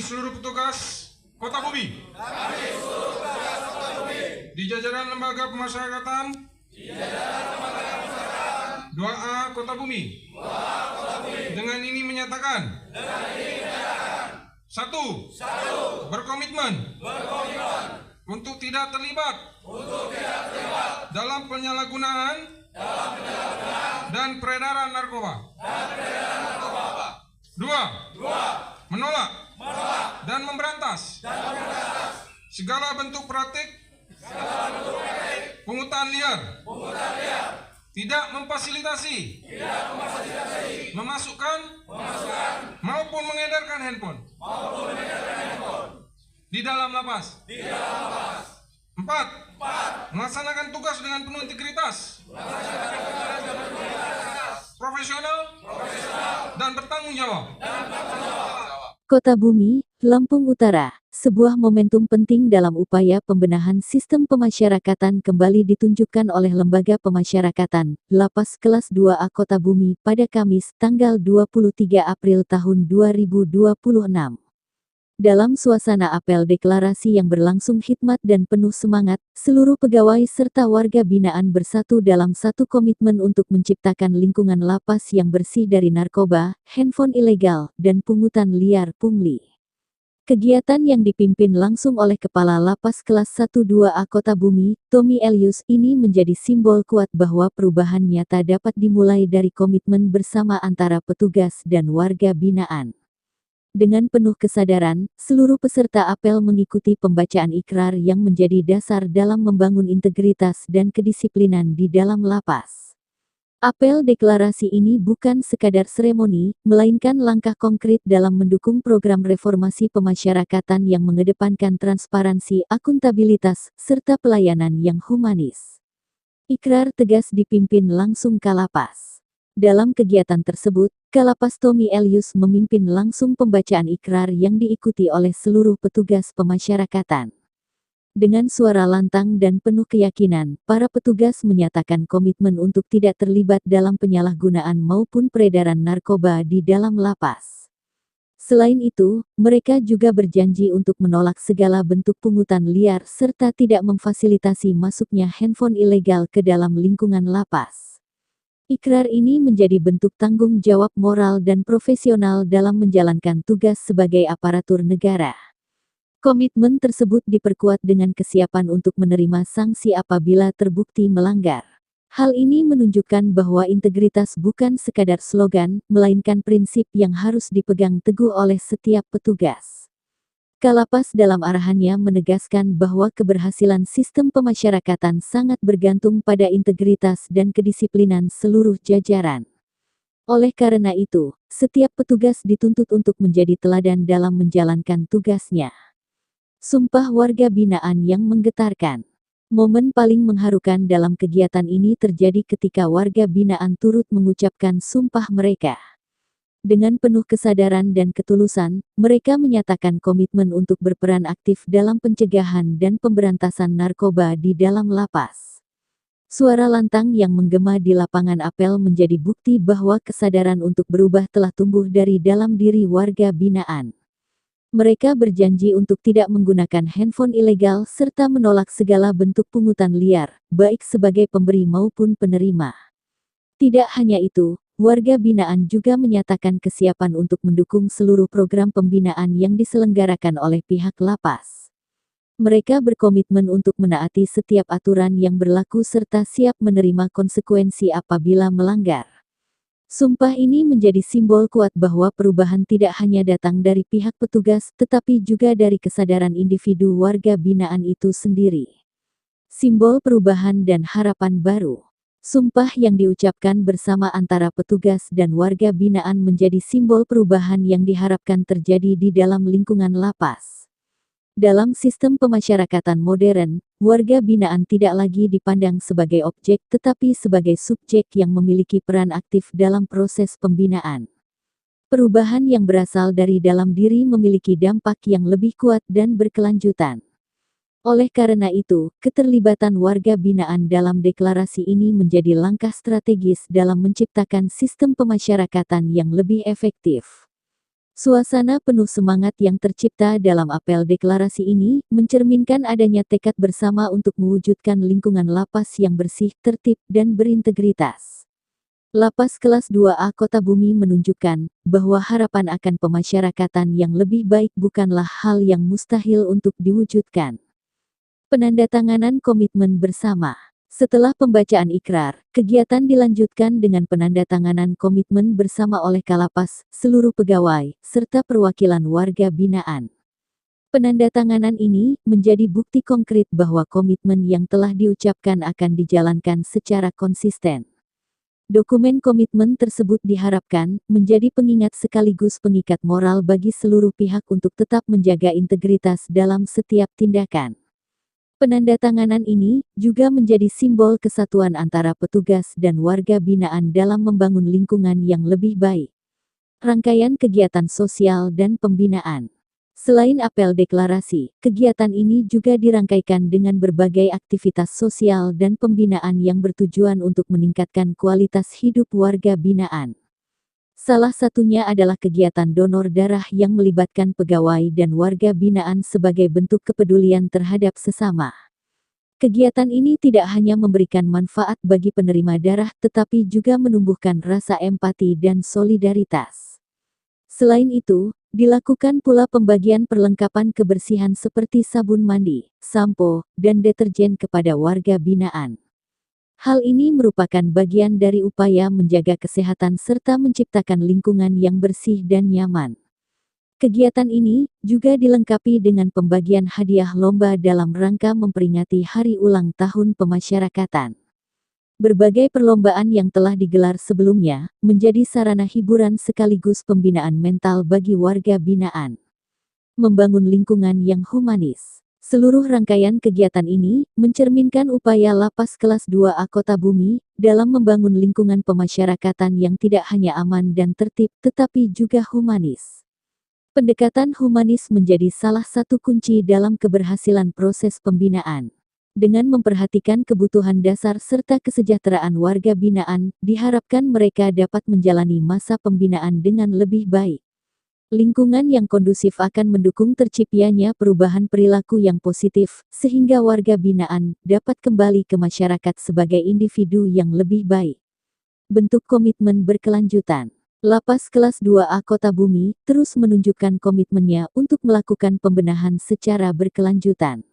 seluruh petugas Kota Bumi. Di jajaran lembaga pemasyarakatan. 2A Kota Bumi. Dengan ini menyatakan. 1. Berkomitmen. Untuk tidak terlibat. Dalam penyalahgunaan. Dan peredaran narkoba. 2. Menolak. Dan memberantas. Segala bentuk praktik. Pungutan liar. Tidak memfasilitasi. Memasukkan. Maupun mengedarkan handphone. Di dalam lapas. 4. Melaksanakan tugas dengan penuh integritas. Profesional. Dan bertanggung jawab. Kota Bumi, Lampung Utara, sebuah momentum penting dalam upaya pembenahan sistem pemasyarakatan kembali ditunjukkan oleh Lembaga Pemasyarakatan, Lapas Kelas 2A Kota Bumi pada Kamis, tanggal 23 April tahun 2026. Dalam suasana apel deklarasi yang berlangsung hikmat dan penuh semangat, seluruh pegawai serta warga binaan bersatu dalam satu komitmen untuk menciptakan lingkungan lapas yang bersih dari narkoba, handphone ilegal, dan pungutan liar pungli. Kegiatan yang dipimpin langsung oleh Kepala Lapas Kelas 1-2A Kota Bumi, Tommy Elius, ini menjadi simbol kuat bahwa perubahan nyata dapat dimulai dari komitmen bersama antara petugas dan warga binaan. Dengan penuh kesadaran, seluruh peserta apel mengikuti pembacaan ikrar yang menjadi dasar dalam membangun integritas dan kedisiplinan di dalam lapas. Apel deklarasi ini bukan sekadar seremoni, melainkan langkah konkret dalam mendukung program reformasi pemasyarakatan yang mengedepankan transparansi, akuntabilitas, serta pelayanan yang humanis. Ikrar tegas dipimpin langsung Kalapas. Dalam kegiatan tersebut, Kalapas Tommy Elius memimpin langsung pembacaan ikrar yang diikuti oleh seluruh petugas pemasyarakatan. Dengan suara lantang dan penuh keyakinan, para petugas menyatakan komitmen untuk tidak terlibat dalam penyalahgunaan maupun peredaran narkoba di dalam lapas. Selain itu, mereka juga berjanji untuk menolak segala bentuk pungutan liar serta tidak memfasilitasi masuknya handphone ilegal ke dalam lingkungan lapas. Ikrar ini menjadi bentuk tanggung jawab moral dan profesional dalam menjalankan tugas sebagai aparatur negara. Komitmen tersebut diperkuat dengan kesiapan untuk menerima sanksi apabila terbukti melanggar. Hal ini menunjukkan bahwa integritas bukan sekadar slogan, melainkan prinsip yang harus dipegang teguh oleh setiap petugas. Kalapas dalam arahannya menegaskan bahwa keberhasilan sistem pemasyarakatan sangat bergantung pada integritas dan kedisiplinan seluruh jajaran. Oleh karena itu, setiap petugas dituntut untuk menjadi teladan dalam menjalankan tugasnya. Sumpah warga binaan yang menggetarkan. Momen paling mengharukan dalam kegiatan ini terjadi ketika warga binaan turut mengucapkan sumpah mereka. Dengan penuh kesadaran dan ketulusan, mereka menyatakan komitmen untuk berperan aktif dalam pencegahan dan pemberantasan narkoba di dalam lapas. Suara lantang yang menggema di lapangan apel menjadi bukti bahwa kesadaran untuk berubah telah tumbuh dari dalam diri warga binaan. Mereka berjanji untuk tidak menggunakan handphone ilegal serta menolak segala bentuk pungutan liar, baik sebagai pemberi maupun penerima. Tidak hanya itu, warga binaan juga menyatakan kesiapan untuk mendukung seluruh program pembinaan yang diselenggarakan oleh pihak lapas. Mereka berkomitmen untuk menaati setiap aturan yang berlaku serta siap menerima konsekuensi apabila melanggar. Sumpah ini menjadi simbol kuat bahwa perubahan tidak hanya datang dari pihak petugas, tetapi juga dari kesadaran individu warga binaan itu sendiri. Simbol perubahan dan harapan baru. Sumpah yang diucapkan bersama antara petugas dan warga binaan menjadi simbol perubahan yang diharapkan terjadi di dalam lingkungan lapas. Dalam sistem pemasyarakatan modern, warga binaan tidak lagi dipandang sebagai objek tetapi sebagai subjek yang memiliki peran aktif dalam proses pembinaan. Perubahan yang berasal dari dalam diri memiliki dampak yang lebih kuat dan berkelanjutan. Oleh karena itu, keterlibatan warga binaan dalam deklarasi ini menjadi langkah strategis dalam menciptakan sistem pemasyarakatan yang lebih efektif. Suasana penuh semangat yang tercipta dalam apel deklarasi ini mencerminkan adanya tekad bersama untuk mewujudkan lingkungan lapas yang bersih, tertib, dan berintegritas. Lapas kelas 2A Kota Bumi menunjukkan bahwa harapan akan pemasyarakatan yang lebih baik bukanlah hal yang mustahil untuk diwujudkan. Penandatanganan komitmen bersama. Setelah pembacaan ikrar, kegiatan dilanjutkan dengan penandatanganan komitmen bersama oleh Kalapas, seluruh pegawai, serta perwakilan warga binaan. Penandatanganan ini menjadi bukti konkret bahwa komitmen yang telah diucapkan akan dijalankan secara konsisten. Dokumen komitmen tersebut diharapkan menjadi pengingat sekaligus pengikat moral bagi seluruh pihak untuk tetap menjaga integritas dalam setiap tindakan. Penandatanganan ini juga menjadi simbol kesatuan antara petugas dan warga binaan dalam membangun lingkungan yang lebih baik. Rangkaian kegiatan sosial dan pembinaan. Selain apel deklarasi, kegiatan ini juga dirangkaikan dengan berbagai aktivitas sosial dan pembinaan yang bertujuan untuk meningkatkan kualitas hidup warga binaan. Salah satunya adalah kegiatan donor darah yang melibatkan pegawai dan warga binaan sebagai bentuk kepedulian terhadap sesama. Kegiatan ini tidak hanya memberikan manfaat bagi penerima darah, tetapi juga menumbuhkan rasa empati dan solidaritas. Selain itu, dilakukan pula pembagian perlengkapan kebersihan seperti sabun mandi, sampo, dan deterjen kepada warga binaan. Hal ini merupakan bagian dari upaya menjaga kesehatan serta menciptakan lingkungan yang bersih dan nyaman. Kegiatan ini juga dilengkapi dengan pembagian hadiah lomba dalam rangka memperingati Hari Ulang Tahun Pemasyarakatan. Berbagai perlombaan yang telah digelar sebelumnya menjadi sarana hiburan sekaligus pembinaan mental bagi warga binaan. Membangun lingkungan yang humanis. Seluruh rangkaian kegiatan ini mencerminkan upaya Lapas Kelas 2A Kota Bumi dalam membangun lingkungan pemasyarakatan yang tidak hanya aman dan tertib, tetapi juga humanis. Pendekatan humanis menjadi salah satu kunci dalam keberhasilan proses pembinaan. Dengan memperhatikan kebutuhan dasar serta kesejahteraan warga binaan, diharapkan mereka dapat menjalani masa pembinaan dengan lebih baik. Lingkungan yang kondusif akan mendukung terciptanya perubahan perilaku yang positif, sehingga warga binaan dapat kembali ke masyarakat sebagai individu yang lebih baik. Bentuk komitmen berkelanjutan. Lapas Kelas 2A Kota Bumi terus menunjukkan komitmennya untuk melakukan pembenahan secara berkelanjutan.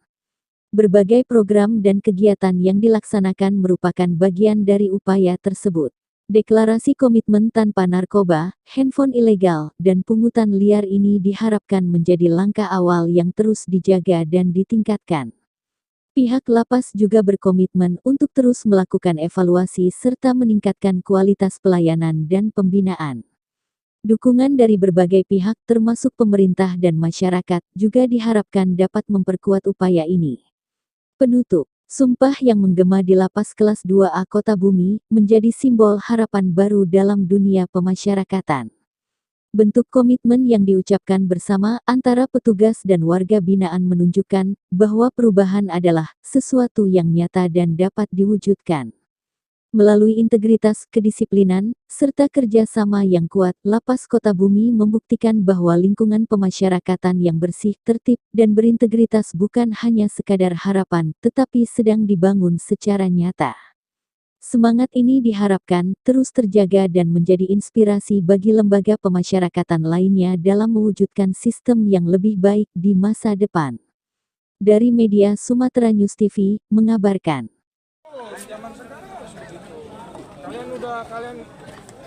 Berbagai program dan kegiatan yang dilaksanakan merupakan bagian dari upaya tersebut. Deklarasi komitmen tanpa narkoba, handphone ilegal, dan pungutan liar ini diharapkan menjadi langkah awal yang terus dijaga dan ditingkatkan. Pihak lapas juga berkomitmen untuk terus melakukan evaluasi serta meningkatkan kualitas pelayanan dan pembinaan. Dukungan dari berbagai pihak termasuk pemerintah dan masyarakat juga diharapkan dapat memperkuat upaya ini. Penutup. Sumpah yang menggema di Lapas Kelas 2A Kota Bumi menjadi simbol harapan baru dalam dunia pemasyarakatan. Bentuk komitmen yang diucapkan bersama antara petugas dan warga binaan menunjukkan bahwa perubahan adalah sesuatu yang nyata dan dapat diwujudkan. Melalui integritas, kedisiplinan, serta kerjasama yang kuat, Lapas Kota Bumi membuktikan bahwa lingkungan pemasyarakatan yang bersih, tertib, dan berintegritas bukan hanya sekadar harapan, tetapi sedang dibangun secara nyata. Semangat ini diharapkan terus terjaga dan menjadi inspirasi bagi lembaga pemasyarakatan lainnya dalam mewujudkan sistem yang lebih baik di masa depan. Dari Media Sumatera News TV, mengabarkan. Zaman sekarang harus begitu. Kalian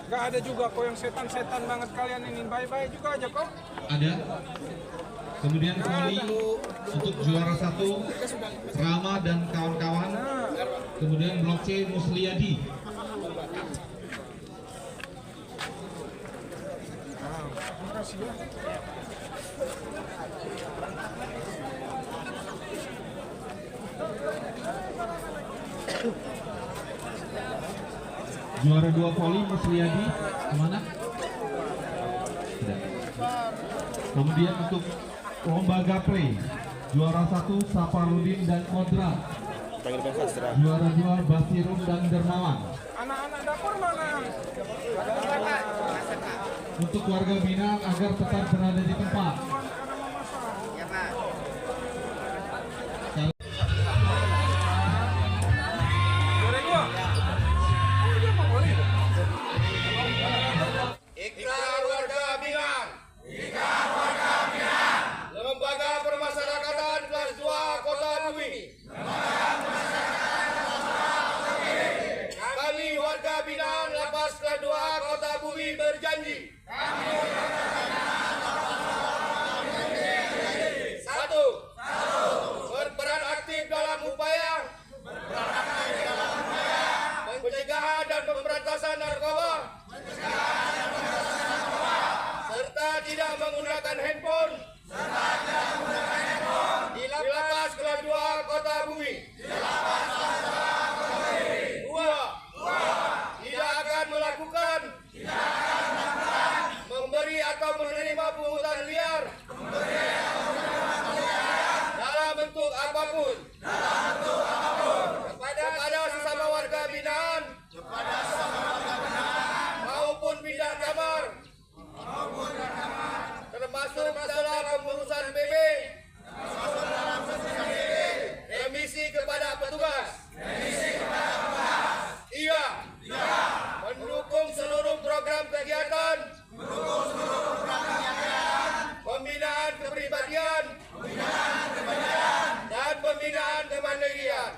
nggak ada juga kok yang setan-setan banget kalian ini. Bye-bye juga aja kok. Ada. Kemudian voli untuk juara 1 Rama dan kawan-kawan. Kemudian blok C Musliadi. Terima kasih ya. Juara 2 voli Musliadi kemana? Tidak. Kemudian untuk lomba gaple juara 1 Saparudin dan Kodra. Juara 2 Basirun dan Dermawan. Anak-anak dapur mana? untuk warga binaan agar tetap berada di tempat. Ikrar warga binaan. Ikrar warga binaan. Lembaga Permasyarakatan kelas 2 Kota Bumi. Kami warga binaan Lapas kelas 2 Kota Bumi berjanji. Satu. Berperan aktif dalam upaya pencegahan dan pemberantasan narkoba. Serta tidak menggunakan handphone di Lapas kelas 2 Kota Bumi. Dua, tidak akan melakukan memberi atau menerima pungutan liar dalam bentuk apapun kepada sesama warga binaan maupun pindah kamar, termasuk masalah pengurusan BB, remisi kepada petugas. Iya, mendukung seluruh program kegiatan, pembinaan kepribadian, dan pembinaan kemandirian.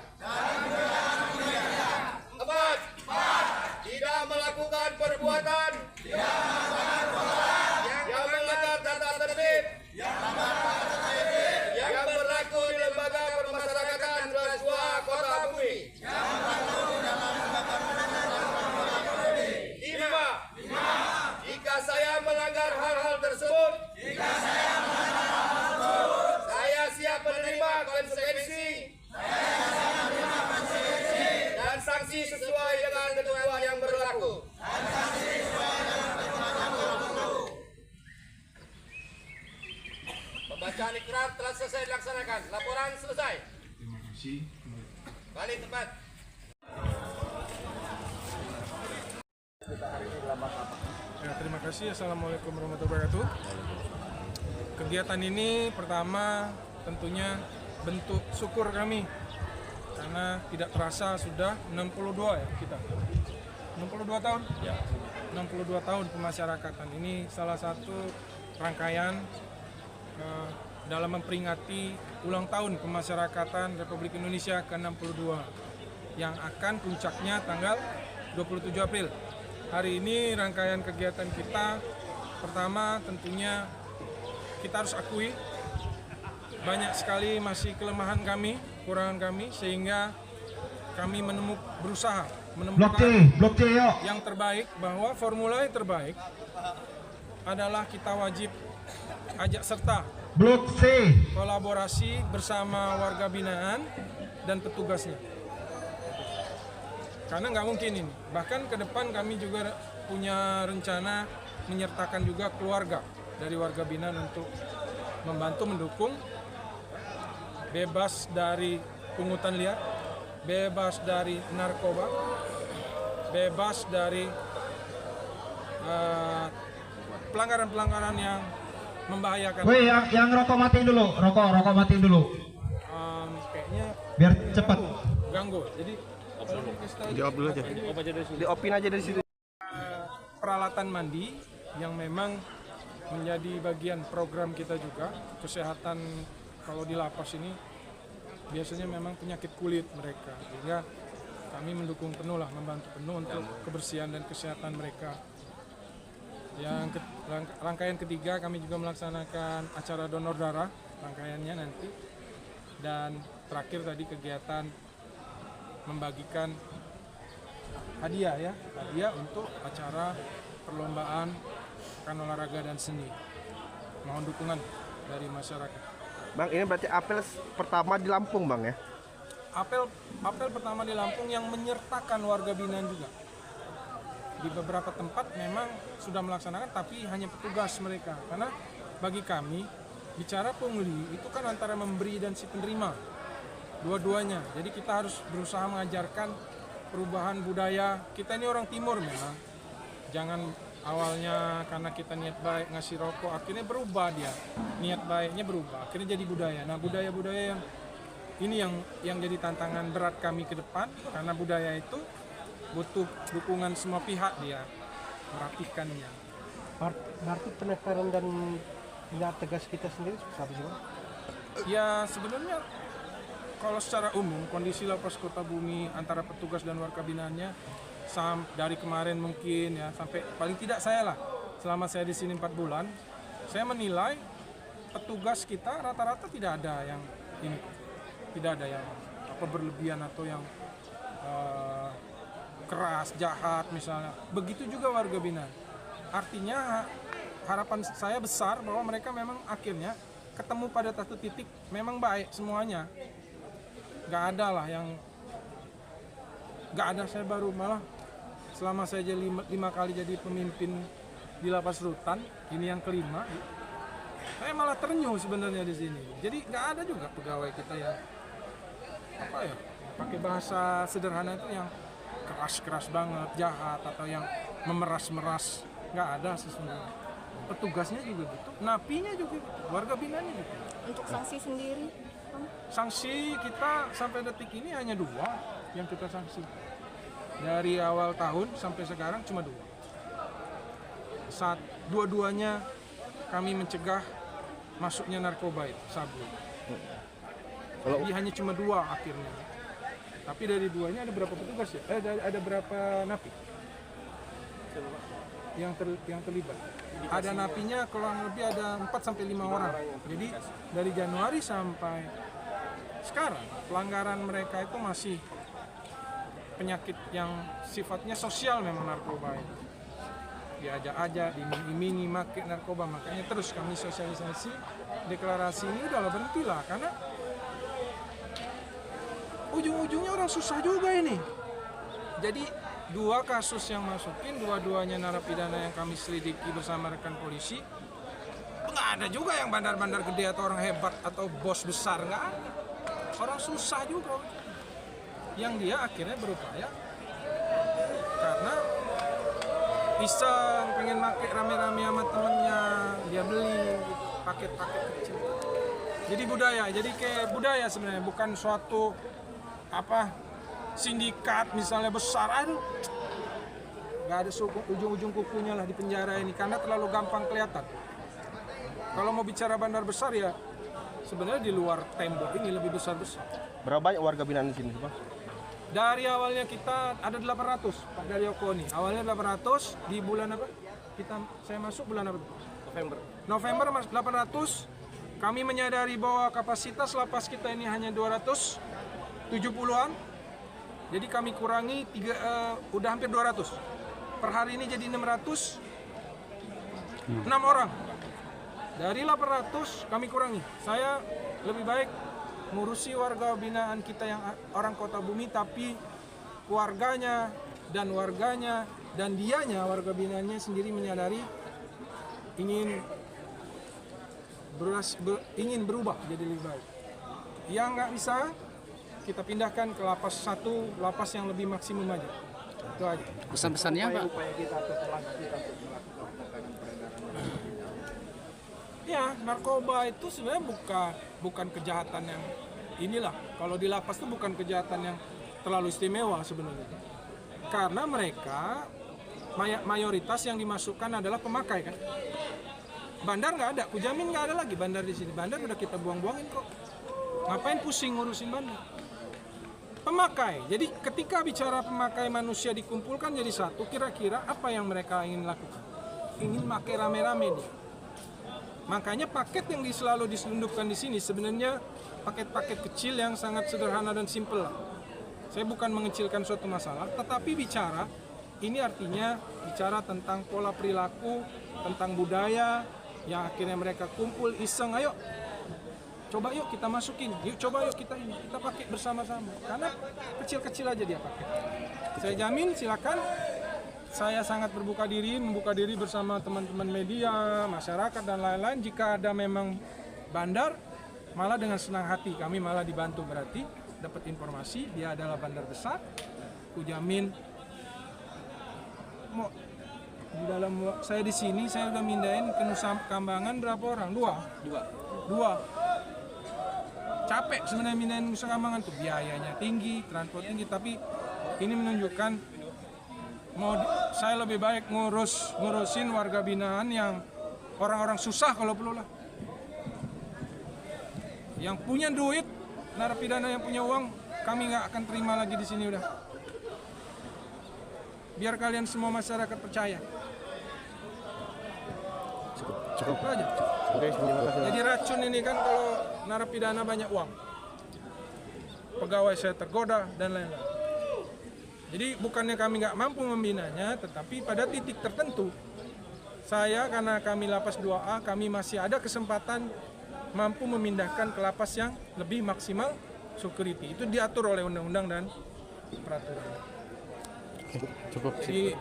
Empat, tidak melakukan perbuatan yang melanggar tata tertib yang berlaku di Lembaga Permasyarakatan kelas 2 Kota Bumi. Lima, jika saya melanggar hal-hal tersebut, saya siap menerima konsekuensi dan sanksi sesuai dengan ketentuan yang berlaku. Pembacaan ikrar telah selesai dilaksanakan. Laporan selesai. Balik tempat. Ya, terima kasih. Assalamualaikum warahmatullahi wabarakatuh. Kegiatan ini pertama tentunya bentuk syukur kami karena tidak terasa sudah 62 ya kita. 62 tahun? Ya. 62 tahun pemasyarakatan. Ini salah satu rangkaian dalam memperingati ulang tahun pemasyarakatan Republik Indonesia ke-62 yang akan puncaknya tanggal 27 April. Hari ini rangkaian kegiatan kita pertama tentunya kita harus akui banyak sekali masih kelemahan kami, kekurangan kami sehingga kami berusaha menemukan Blok C yuk. yang terbaik, bahwa formula yang terbaik adalah kita wajib ajak serta Blok C. kolaborasi bersama warga binaan dan petugasnya. Karena nggak mungkin ini. Bahkan ke depan kami juga punya rencana menyertakan juga keluarga dari warga binaan untuk membantu mendukung bebas dari pungutan liar, bebas dari narkoba, bebas dari pelanggaran-pelanggaran yang membahayakan. Woi, yang rokok matiin dulu, rokok matiin dulu. Kayaknya Biar cepat. ganggu. Jadi Jawab dulu aja. Diopin aja dari situ. peralatan mandi yang memang menjadi bagian program kita juga. Kesehatan kalau di lapas ini biasanya memang penyakit kulit mereka, sehingga kami mendukung penuh lah, membantu penuh untuk kebersihan dan kesehatan mereka. Yang rangkaian ketiga kami juga melaksanakan acara donor darah rangkaiannya nanti, dan terakhir tadi kegiatan membagikan hadiah untuk acara perlombaan kan olahraga dan seni. Mohon dukungan dari masyarakat. Bang, ini berarti apel pertama di Lampung, Bang ya? Apel pertama di Lampung yang menyertakan warga binaan juga. Di beberapa tempat memang sudah melaksanakan, tapi hanya petugas mereka. Karena bagi kami, bicara pungli itu kan antara memberi dan si penerima. Dua-duanya. Jadi kita harus berusaha mengajarkan perubahan budaya. Kita ini orang timur memang. Jangan awalnya karena kita niat baik ngasih rokok, akhirnya berubah dia, niat baiknya berubah, akhirnya jadi budaya. Nah budaya-budaya yang ini yang jadi tantangan berat kami ke depan, karena budaya itu butuh dukungan semua pihak dia merapikannya. Berarti penekanan dan tindak tegas kita sendiri seperti apa sih, Bang? Ya sebenarnya kalau secara umum kondisi Lapas Kota Bumi antara petugas dan warga binaannya dari kemarin mungkin ya sampai paling tidak saya lah selama saya di sini 4 bulan, saya menilai petugas kita rata-rata tidak ada yang ini, tidak ada yang apa berlebihan atau yang keras, jahat misalnya. Begitu juga warga binaan. Artinya harapan saya besar bahwa mereka memang akhirnya ketemu pada satu titik memang baik semuanya. Gak ada lah yang gak ada. Saya baru malah selama saya jadi 5 kali jadi pemimpin di Lapas Rutan, ini yang kelima, saya malah ternyuh sebenarnya di sini. Jadi gak ada juga pegawai kita yang apa ya, pakai bahasa sederhana itu yang keras-keras banget, jahat atau yang memeras-meras. Gak ada sesungguhnya. Petugasnya juga gitu, napinya juga gitu, warga binanya gitu. Untuk sanksi sendiri? Sanksi kita sampai detik ini hanya 2 yang kita sanksi. Dari awal tahun sampai sekarang cuma 2. Dua-duanya kami mencegah masuknya narkoba itu, sabu. Jadi hanya cuma 2 akhirnya. Tapi dari 2-nya ada berapa petugas ya? Ada berapa napi yang terlibat? Ada napinya kurang lebih ada 4-5 orang. Jadi dari Januari sampai sekarang pelanggaran mereka itu masih penyakit yang sifatnya sosial memang narkoba itu. Diajak-ajak, diiming-imingi make narkoba, makanya terus kami sosialisasi deklarasi ini udahlah berhentilah karena ujung-ujungnya orang susah juga ini. Jadi 2 kasus yang masukin, dua-duanya narapidana yang kami selidiki bersama rekan polisi. Nggak ada juga yang bandar-bandar gede atau orang hebat atau bos besar, nggak ada. Orang susah juga. Yang dia akhirnya berupaya karena iseng pengen pakai rame-rame sama temennya, dia beli paket-paket kecil. Jadi budaya, jadi kayak budaya sebenarnya, bukan suatu apa sindikat misalnya besar. Aduh, nggak ada ujung-ujung kukunya lah di penjara ini karena terlalu gampang kelihatan. Kalau mau bicara bandar besar ya sebenarnya di luar tembok ini lebih besar-besar. Berapa banyak warga binaan di sini, Bang? Dari awalnya kita ada 800, Pak Daryoko nih. Awalnya 800 di bulan apa? Saya masuk bulan apa? November 800. Kami menyadari bahwa kapasitas lapas kita ini hanya 270-an. Jadi kami kurangi udah hampir 200. Per hari ini jadi 600. 6 orang. Dari 800 kami kurangi. Saya lebih baik ngurusi warga binaan kita yang orang Kota Bumi, tapi keluarganya dan warganya dan dianya warga binaannya sendiri menyadari ingin berubah jadi lebih baik. Yang nggak bisa kita pindahkan ke lapas satu, lapas yang lebih maksimum aja. Itu aja. Pesan-pesannya Pak? Ya, narkoba itu sebenarnya bukan kejahatan yang inilah. Kalau di lapas itu bukan kejahatan yang terlalu istimewa sebenarnya. Karena mereka mayoritas yang dimasukkan adalah pemakai kan. Bandar nggak ada, kujamin nggak ada lagi bandar di sini. Bandar udah kita buang-buangin kok. Ngapain pusing ngurusin bandar? Pemakai. Jadi ketika bicara pemakai manusia dikumpulkan jadi satu, kira-kira apa yang mereka ingin lakukan? Ingin pakai rame-rame dia. Makanya paket yang selalu diselundupkan di sini sebenarnya paket-paket kecil yang sangat sederhana dan simpel. Saya bukan mengecilkan suatu masalah, tetapi ini artinya bicara tentang pola perilaku, tentang budaya yang akhirnya mereka kumpul iseng, ayo coba yuk kita masukin, coba yuk kita pakai bersama-sama. Karena kecil-kecil aja dia pakai. Saya jamin silakan. Saya sangat membuka diri bersama teman-teman media, masyarakat dan lain-lain. Jika ada memang bandar, malah dengan senang hati kami malah dibantu, berarti dapat informasi dia adalah bandar besar. Ku jamin Di dalam saya di sini saya udah mindahin ke Nusa Kambangan berapa orang? Dua. Capek sebenarnya mindahin Nusa Kambangan tuh, biayanya tinggi, transport tinggi, tapi ini menunjukkan saya lebih baik ngurusin warga binaan yang orang-orang susah kalau perlu lah. Yang punya duit, narapidana yang punya uang, kami nggak akan terima lagi di sini udah. Biar kalian semua masyarakat percaya. Cukup aja. Jadi racun ini kan kalau narapidana banyak uang, pegawai saya tergoda dan lain-lain. Jadi bukannya kami nggak mampu membinanya, tetapi pada titik tertentu saya, karena kami lapas 2A, kami masih ada kesempatan mampu memindahkan ke lapas yang lebih maksimal security. Itu diatur oleh undang-undang dan peraturan. Cukup. Jadi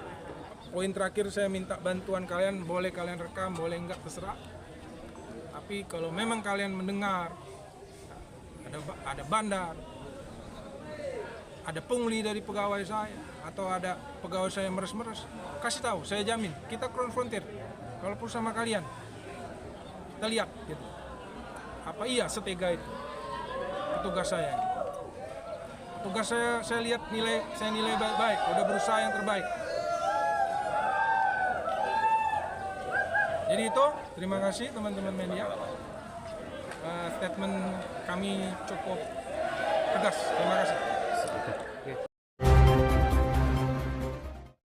poin terakhir saya minta bantuan kalian, boleh kalian rekam, boleh enggak terserah. Tapi kalau memang kalian mendengar ada bandar, ada pungli dari pegawai saya, atau ada pegawai saya meres-meres, kasih tahu, saya jamin kita konfrontir. Kalau perlu sama kalian, kita lihat gitu. Apa iya setega itu tugas saya? Tugas saya lihat saya nilai baik-baik, udah berusaha yang terbaik. Jadi itu, terima kasih teman-teman media. Statement kami cukup tegas. Terima kasih.